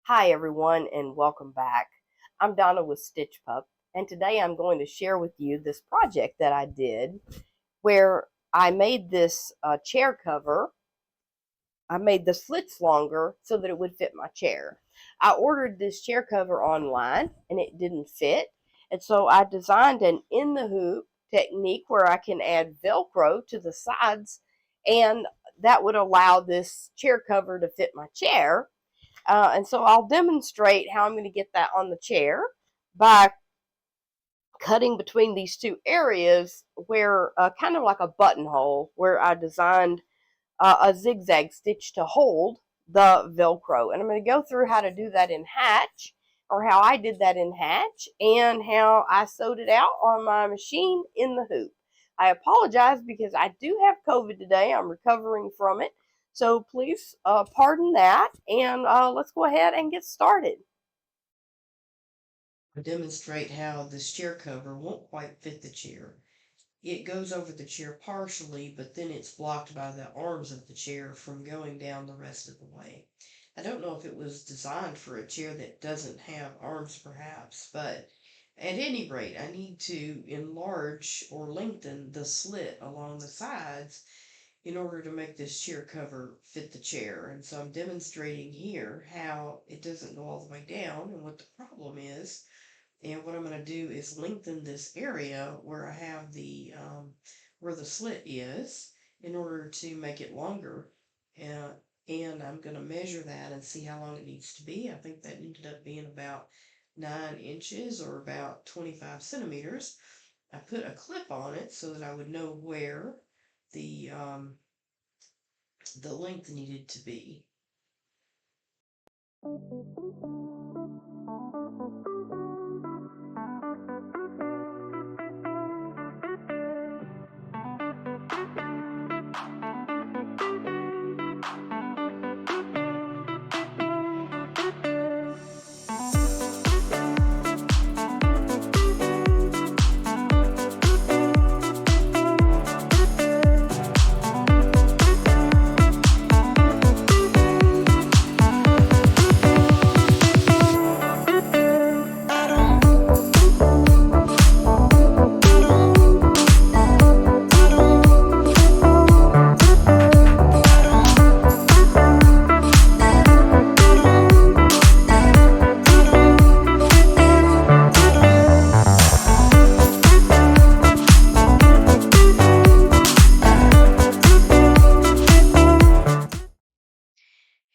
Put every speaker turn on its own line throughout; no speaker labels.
Hi everyone and welcome back. I'm Donna with Stitch Pup, and today I'm going to share with you this project that I did where I made this chair cover. I made the slits longer so that it would fit my chair. I ordered this chair cover online and it didn't fit, and so I designed an in the hoop technique where I can add Velcro to the sides, and that would allow this chair cover to fit my chair. And so I'll demonstrate how I'm going to get that on the chair by cutting between these two areas where kind of like a buttonhole where I designed a zigzag stitch to hold the Velcro. And I'm going to go through how to do that in Hatch, or how I did that in Hatch, and how I sewed it out on my machine in the hoop. I apologize because I do have COVID today. I'm recovering from it. So please pardon that, and let's go ahead and get started. Demonstrate how this chair cover won't quite fit the chair. It goes over the chair partially, but then it's blocked by the arms of the chair from going down the rest of the way. I don't know if it was designed for a chair that doesn't have arms perhaps, but at any rate, I need to enlarge or lengthen the slit along the sides in order to make this chair cover fit the chair. And so I'm demonstrating here how it doesn't go all the way down and what the problem is. And what I'm going to do is lengthen this area where I have where the slit is in order to make it longer. And I'm going to measure that and see how long it needs to be. I think that ended up being about 9 inches or about 25 centimeters. I put a clip on it so that I would know where the length needed to be.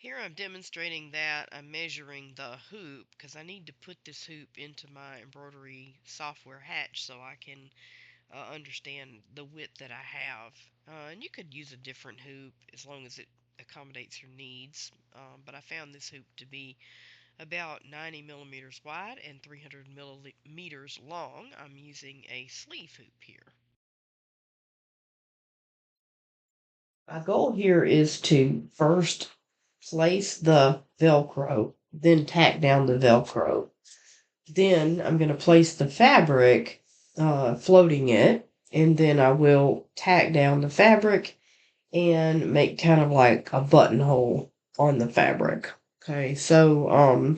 Here I'm demonstrating that I'm measuring the hoop because I need to put this hoop into my embroidery software Hatch so I can understand the width that I have. And you could use a different hoop as long as it accommodates your needs. But I found this hoop to be about 90 millimeters wide and 300 millimeters long. I'm using a sleeve hoop here. My goal here is to first place the Velcro, then tack down the Velcro. Then I'm going to place the fabric, floating it, and then I will tack down the fabric and make kind of like a buttonhole on the fabric. Okay, so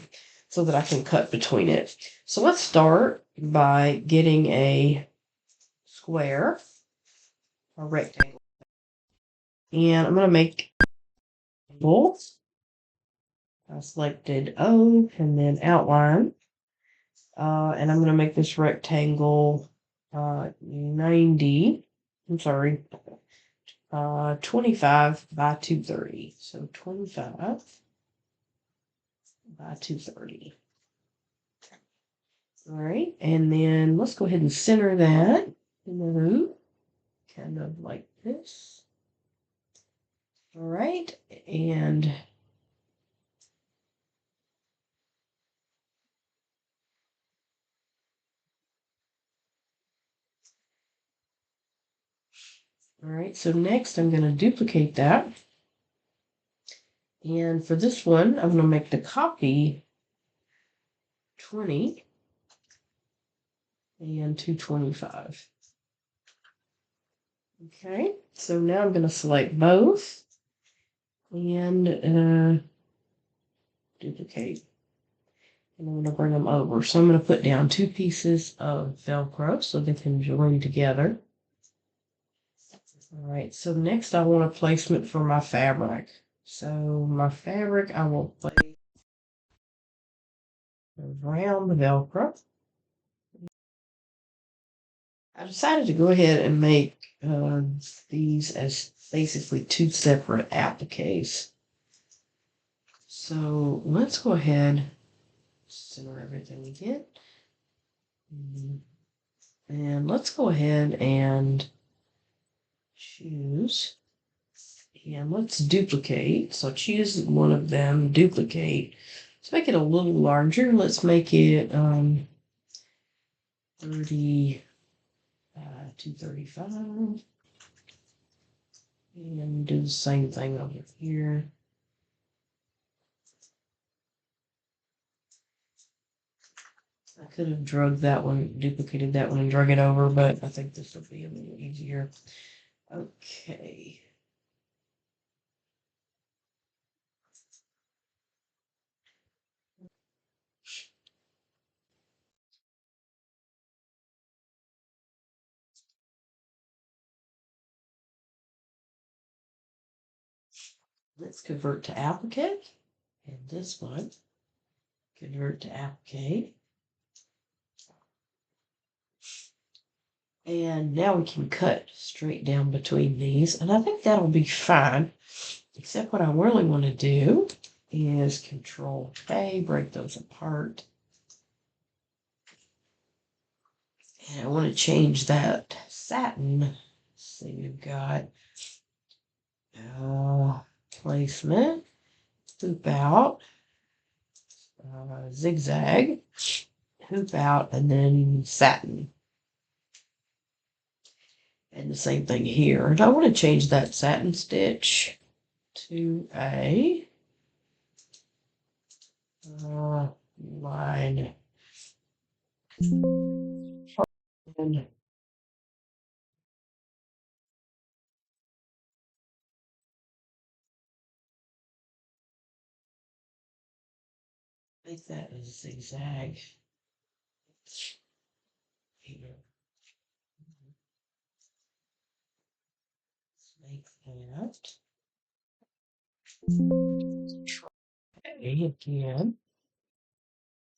that I can cut between it. So let's start by getting a square, a rectangle, and I'm going to make bolts. I selected O and then outline. And I'm going to make this rectangle 25 by 230. So 25 by 230. All right, and then let's go ahead and center that in the loop, kind of like this. All right, and all right, so next I'm going to duplicate that. And for this one, I'm going to make the copy 20.
and 225. Okay, so now I'm going to select both and duplicate. And I'm going to bring them over. So I'm going to put down 2 pieces of Velcro so they can join together. All right, so next I want a placement for my fabric. So my fabric I will place around the Velcro. I decided to go ahead and make these as basically 2 separate appliques. So let's go ahead, center everything again. And let's go ahead and choose, and let's duplicate. So choose one of them, duplicate. Let's make it a little larger. Let's make it 235. And do the same thing over here. I could have duplicated that one and drug it over, but I think this will be a little easier. Okay. Let's convert to applique. And this one, convert to applique. And now we can cut straight down between these. And I think that'll be fine. Except what I really want to do is Control K, break those apart. And I want to change that satin. So we've got placement, hoop out, zigzag, hoop out, and then satin. And the same thing here. And I want to change that satin stitch to a line. And make that a zigzag here. Make that A again.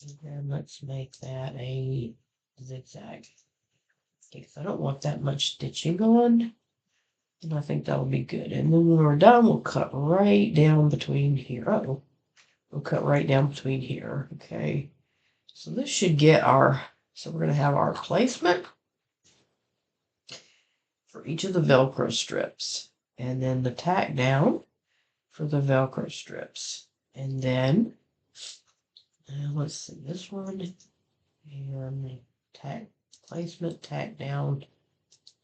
And then let's make that a zigzag. Okay, so I don't want that much stitching on. And I think that'll be good. And then when we're done, we'll cut right down between here. We'll cut right down between here. Okay. So this should get so we're going to have our placement for each of the Velcro strips. And then the tack down for the Velcro strips. And then, let's see, this one. And tack placement, tack down,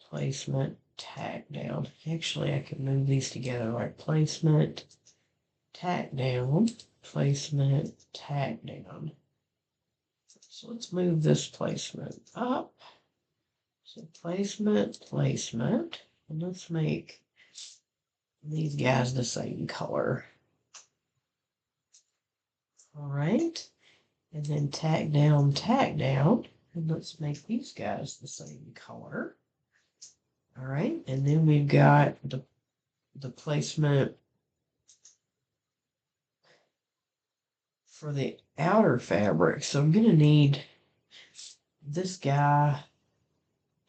placement, tack down. Actually, I could move these together like placement, tack down, placement, tack down. So let's move this placement up. So placement, placement, and let's make these guys the same color. All right, and then tack down, and let's make these guys the same color. All right, and then we've got the placement for the outer fabric. So I'm going to need this guy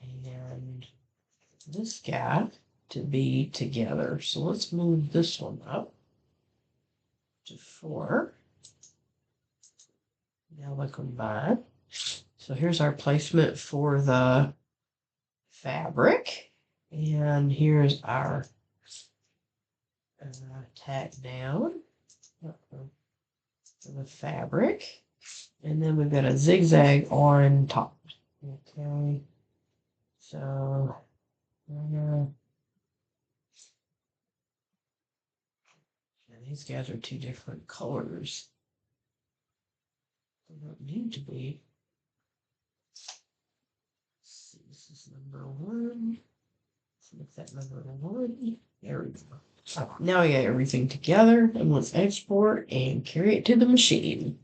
and this guy to be together. So let's move this one up to 4. Now they'll combine. So here's our placement for the fabric. And here's our tack down for the fabric. And then we've got a zigzag on top. Okay. So these guys are 2 different colors. They don't need to be. This is number 1. Let's make that number 1. There we go. So now we got everything together, and let's export and carry it to the machine.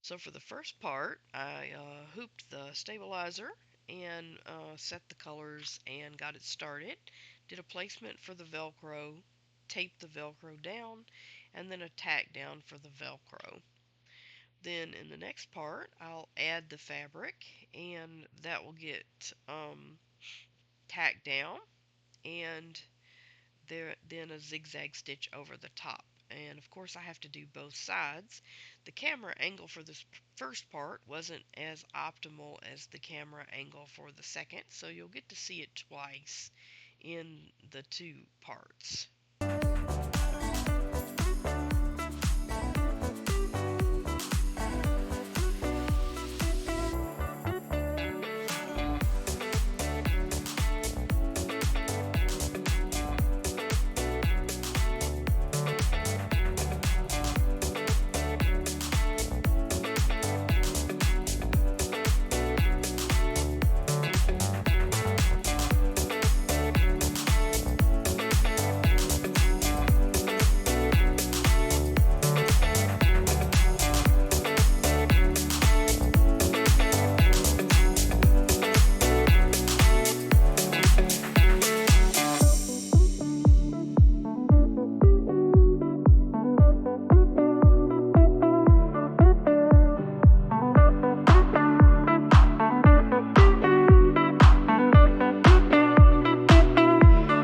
So for the first part, I hooped the stabilizer and set the colors and got it started. Did a placement for the Velcro, taped the Velcro down, and then a tack down for the Velcro. Then in the next part, I'll add the fabric, and that will get tacked down, and then a zigzag stitch over the top. And of course I have to do both sides. The camera angle for this first part wasn't as optimal as the camera angle for the second, so you'll get to see it twice in the two parts.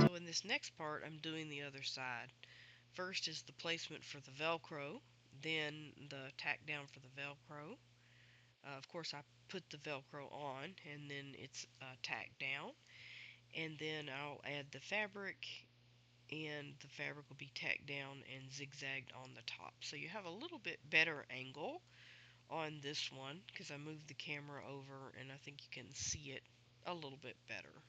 So in this next part, I'm doing the other side. First is the placement for the Velcro, then the tack down for the Velcro. Of course, I put the Velcro on and then it's tacked down. And then I'll add the fabric, and the fabric will be tacked down and zigzagged on the top. So you have a little bit better angle on this one because I moved the camera over and I think you can see it a little bit better.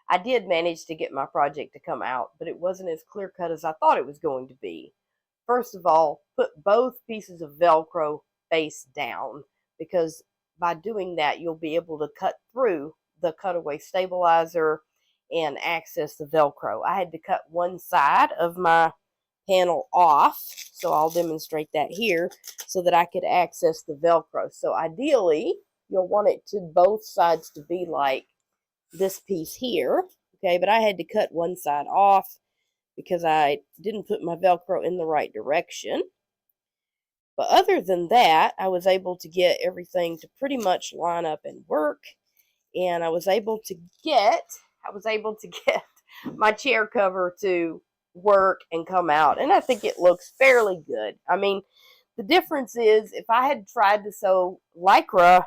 I did manage to get my project to come out, but it wasn't as clear cut as I thought it was going to be. First of all, put both pieces of Velcro face down, because by doing that, you'll be able to cut through the cutaway stabilizer and access the Velcro. I had to cut one side of my panel off, so I'll demonstrate that here, so that I could access the Velcro. So ideally, you'll want it to both sides to be like this piece here, okay, but I had to cut one side off because I didn't put my Velcro in the right direction. But other than that, I was able to get everything to pretty much line up and work. And I was able to get my chair cover to work and come out. And I think it looks fairly good. I mean, the difference is if I had tried to sew Lycra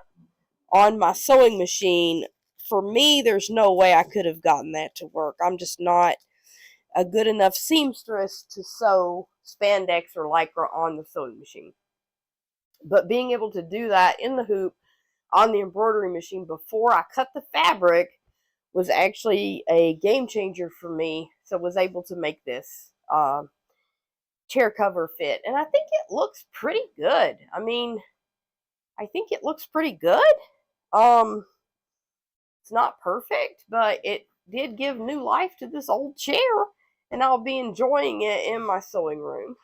on my sewing machine, for me, there's no way I could have gotten that to work. I'm just not a good enough seamstress to sew spandex or Lycra on the sewing machine. But being able to do that in the hoop on the embroidery machine before I cut the fabric was actually a game changer for me. So I was able to make this chair cover fit. And I think it looks pretty good. I mean, I think it looks pretty good. It's not perfect, but it did give new life to this old chair. And I'll be enjoying it in my sewing room.